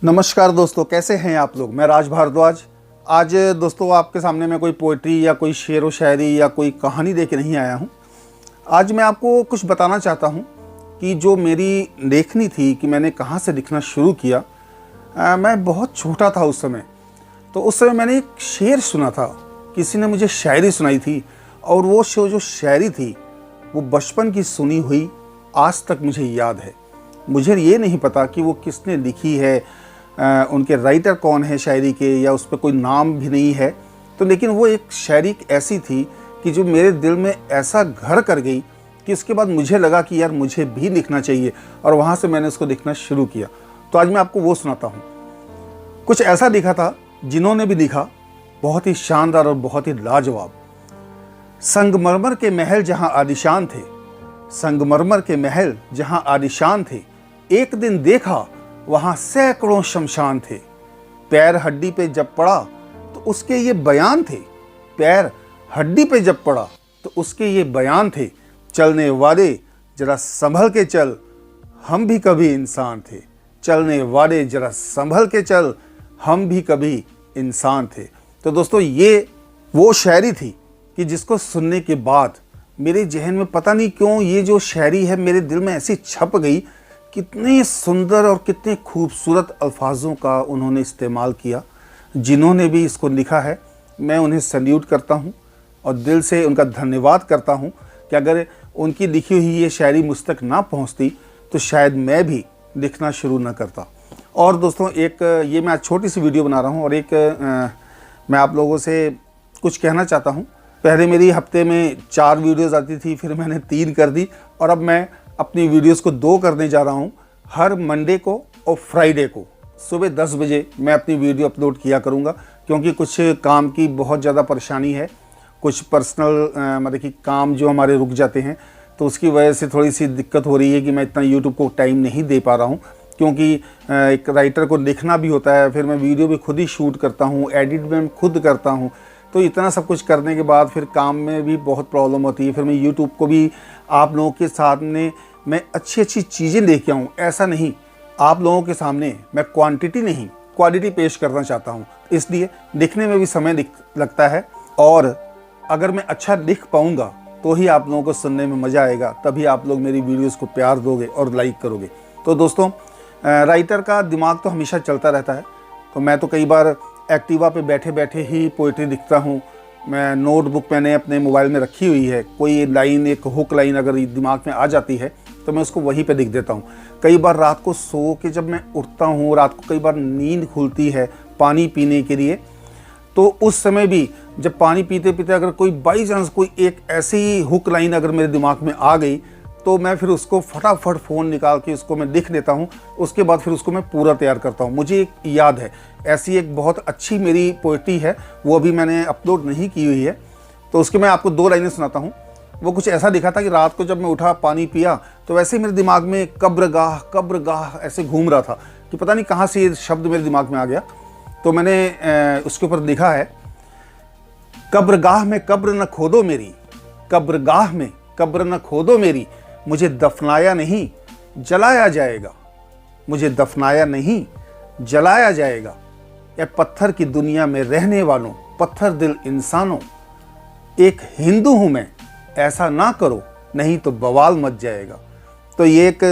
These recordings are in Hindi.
नमस्कार दोस्तों, कैसे हैं आप लोग। मैं राज भारद्वाज। आज दोस्तों आपके सामने मैं कोई पोइट्री या कोई शेर व शायरी या कोई कहानी दे के नहीं आया हूँ। आज मैं आपको कुछ बताना चाहता हूँ कि जो मेरी लेखनी थी कि मैंने कहाँ से लिखना शुरू किया। मैं बहुत छोटा था उस समय। तो उस समय मैंने एक शेर सुना था, किसी ने मुझे शायरी सुनाई थी और वो जो शायरी थी वो बचपन की सुनी हुई आज तक मुझे याद है। मुझे ये नहीं पता कि वो किसने लिखी है, उनके राइटर कौन है शायरी के, या उस पर कोई नाम भी नहीं है। तो लेकिन वो एक शायरी ऐसी थी कि जो मेरे दिल में ऐसा घर कर गई कि उसके बाद मुझे लगा कि यार मुझे भी लिखना चाहिए, और वहाँ से मैंने उसको लिखना शुरू किया। तो आज मैं आपको वो सुनाता हूँ। कुछ ऐसा लिखा था, जिन्होंने भी लिखा बहुत ही शानदार और बहुत ही लाजवाब। संगमरमर के महल जहाँ आलिशान थे, संगमरमर के महल जहाँ आलिशान थे, एक दिन देखा वहाँ सैकड़ों शमशान थे। पैर हड्डी पे जब पड़ा तो उसके ये बयान थे, पैर हड्डी पे जब पड़ा तो उसके ये बयान थे, चलने वाले जरा संभल के चल, हम भी कभी इंसान थे। चलने वाले जरा संभल के चल, हम भी कभी इंसान थे। तो दोस्तों ये वो शायरी थी कि जिसको सुनने के बाद मेरे जहन में पता नहीं क्यों ये जो शायरी है मेरे दिल में ऐसी छप गई। कितने सुंदर और कितने खूबसूरत अल्फाजों का उन्होंने इस्तेमाल किया। जिन्होंने भी इसको लिखा है मैं उन्हें सल्यूट करता हूँ और दिल से उनका धन्यवाद करता हूँ कि अगर उनकी लिखी हुई ये शायरी मुझ तक ना पहुँचती तो शायद मैं भी लिखना शुरू ना करता। और दोस्तों एक ये मैं आज छोटी सी वीडियो बना रहा हूँ और एक मैं आप लोगों से कुछ कहना चाहता हूँ। पहले मेरी हफ्ते में 4 वीडियोज़ आती थी, फिर मैंने 3 कर दी और अब मैं अपनी वीडियोस को 2 करने जा रहा हूं। हर मंडे को और फ्राइडे को सुबह 10 बजे मैं अपनी वीडियो अपलोड किया करूंगा, क्योंकि कुछ काम की बहुत ज़्यादा परेशानी है। कुछ पर्सनल मतलब कि काम जो हमारे रुक जाते हैं, तो उसकी वजह से थोड़ी सी दिक्कत हो रही है कि मैं इतना यूट्यूब को टाइम नहीं दे पा रहा हूँ। क्योंकि एक राइटर को लिखना भी होता है, फिर मैं वीडियो भी खुद ही शूट करता हूँ, एडिट भी मैं खुद करता हूँ। तो इतना सब कुछ करने के बाद फिर काम में भी बहुत प्रॉब्लम होती है। फिर मैं यूट्यूब को भी आप लोगों के सामने मैं अच्छी अच्छी चीज़ें लेके आऊँ, ऐसा नहीं, आप लोगों के सामने मैं क्वांटिटी नहीं क्वालिटी पेश करना चाहता हूँ। इसलिए लिखने में भी समय लगता है, और अगर मैं अच्छा लिख पाऊँगा तो ही आप लोगों को सुनने में मज़ा आएगा, तभी आप लोग मेरी वीडियोस को प्यार दोगे और लाइक करोगे। तो दोस्तों राइटर का दिमाग तो हमेशा चलता रहता है। तो मैं तो कई बार एक्टिवा पे बैठे बैठे ही पोइट्री लिखता हूँ। मैं नोटबुक मैंने अपने मोबाइल में रखी हुई है, कोई लाइन, एक हुक लाइन अगर दिमाग में आ जाती है तो मैं उसको वहीं पे लिख देता हूँ। कई बार रात को सो के जब मैं उठता हूँ, रात को कई बार नींद खुलती है पानी पीने के लिए, तो उस समय भी जब पानी पीते पीते अगर कोई बाई चांस कोई एक ऐसी हुक लाइन अगर मेरे दिमाग में आ गई तो मैं फिर उसको फटाफट फ़ोन निकाल के उसको मैं लिख देता हूँ। उसके बाद फिर उसको मैं पूरा तैयार करता हूँ। मुझे एक याद है, ऐसी एक बहुत अच्छी मेरी पोइट्री है, वो अभी मैंने अपलोड नहीं की हुई है, तो उसके मैं आपको 2 लाइनें सुनाता हूँ। वो कुछ ऐसा लिखा था कि रात को जब मैं उठा पानी पिया तो वैसे ही मेरे दिमाग में कब्रगाह ऐसे घूम रहा था कि पता नहीं कहाँ से ये शब्द मेरे दिमाग में आ गया। तो मैंने उसके ऊपर लिखा है, कब्रगाह में कब्र न खोदो मेरी, कब्रगाह में कब्र न खोदो मेरी, मुझे दफनाया नहीं जलाया जाएगा, मुझे दफनाया नहीं जलाया जाएगा। या पत्थर की दुनिया में रहने वालों, पत्थर दिल इंसानों, एक हिंदू हूं मैं, ऐसा ना करो नहीं तो बवाल मच जाएगा। तो ये एक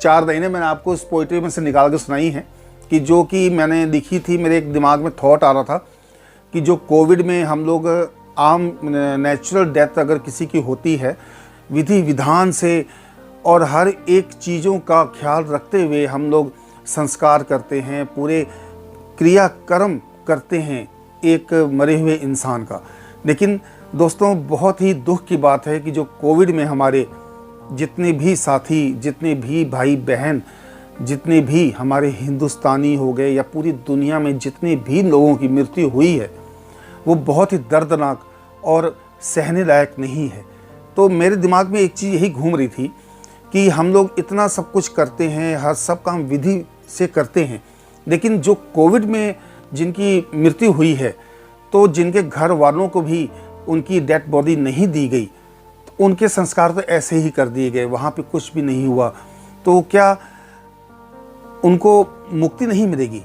4 लाइनें मैंने आपको इस पोइट्री में से निकाल के सुनाई हैं कि जो कि मैंने लिखी थी। मेरे एक दिमाग में थॉट आ रहा था कि जो कोविड में हम लोग आम नेचुरल डेथ अगर किसी की होती है, विधि विधान से और हर एक चीज़ों का ख्याल रखते हुए हम लोग संस्कार करते हैं, पूरे क्रियाक्रम करते हैं एक मरे हुए इंसान का। लेकिन दोस्तों बहुत ही दुख की बात है कि जो कोविड में हमारे जितने भी साथी, जितने भी भाई बहन, जितने भी हमारे हिंदुस्तानी हो गए या पूरी दुनिया में जितने भी लोगों की मृत्यु हुई है, वो बहुत ही दर्दनाक और सहने लायक नहीं है। तो मेरे दिमाग में एक चीज़ यही घूम रही थी कि हम लोग इतना सब कुछ करते हैं, हर सब काम विधि से करते हैं, लेकिन जो कोविड में जिनकी मृत्यु हुई है, तो जिनके घर वालों को भी उनकी डेड बॉडी नहीं दी गई, तो उनके संस्कार तो ऐसे ही कर दिए गए, वहाँ पे कुछ भी नहीं हुआ। तो क्या उनको मुक्ति नहीं मिलेगी?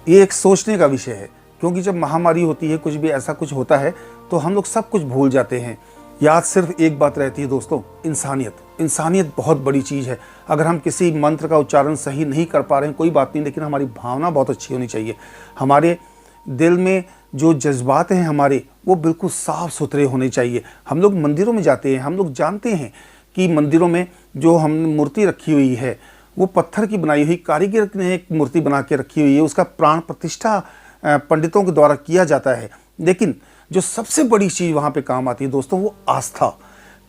ये एक सोचने का विषय है, क्योंकि जब महामारी होती है, कुछ भी ऐसा कुछ होता है, तो हम लोग सब कुछ भूल जाते हैं। याद सिर्फ एक बात रहती है दोस्तों, इंसानियत। इंसानियत बहुत बड़ी चीज़ है। अगर हम किसी मंत्र का उच्चारण सही नहीं कर पा रहे हैं कोई बात नहीं, लेकिन हमारी भावना बहुत अच्छी होनी चाहिए। हमारे दिल में जो जज्बात हैं हमारे, वो बिल्कुल साफ़ सुथरे होने चाहिए। हम लोग मंदिरों में जाते हैं, हम लोग जानते हैं कि मंदिरों में जो हमने मूर्ति रखी हुई है वो पत्थर की बनाई हुई, कारीगर ने एक मूर्ति बना के रखी हुई है, उसका प्राण प्रतिष्ठा पंडितों के द्वारा किया जाता है। लेकिन जो सबसे बड़ी चीज़ वहाँ पे काम आती है दोस्तों, वो आस्था।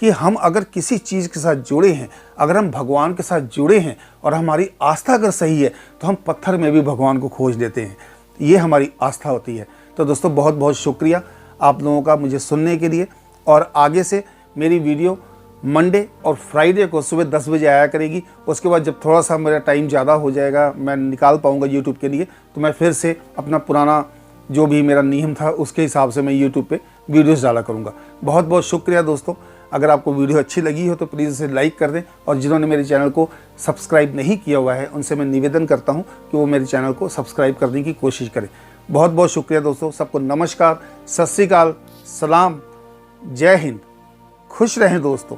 कि हम अगर किसी चीज़ के साथ जुड़े हैं, अगर हम भगवान के साथ जुड़े हैं और हमारी आस्था अगर सही है, तो हम पत्थर में भी भगवान को खोज लेते हैं। ये हमारी आस्था होती है। तो दोस्तों बहुत बहुत शुक्रिया आप लोगों का मुझे सुनने के लिए। और आगे से मेरी वीडियो मंडे और फ्राइडे को सुबह 10 बजे आया करेगी। उसके बाद जब थोड़ा सा मेरा टाइम ज़्यादा हो जाएगा, मैं निकाल पाऊँगा यूट्यूब के लिए, तो मैं फिर से अपना पुराना जो भी मेरा नियम था उसके हिसाब से मैं यूट्यूब पे वीडियोस डाला करूँगा। बहुत बहुत शुक्रिया दोस्तों। अगर आपको वीडियो अच्छी लगी हो तो प्लीज़ इसे लाइक कर दें, और जिन्होंने मेरे चैनल को सब्सक्राइब नहीं किया हुआ है उनसे मैं निवेदन करता हूँ कि वो मेरे चैनल को सब्सक्राइब करने की कोशिश करें। बहुत बहुत शुक्रिया दोस्तों। सबको नमस्कार, सत श्री अकाल, सलाम, जय हिंद, खुश रहें दोस्तों।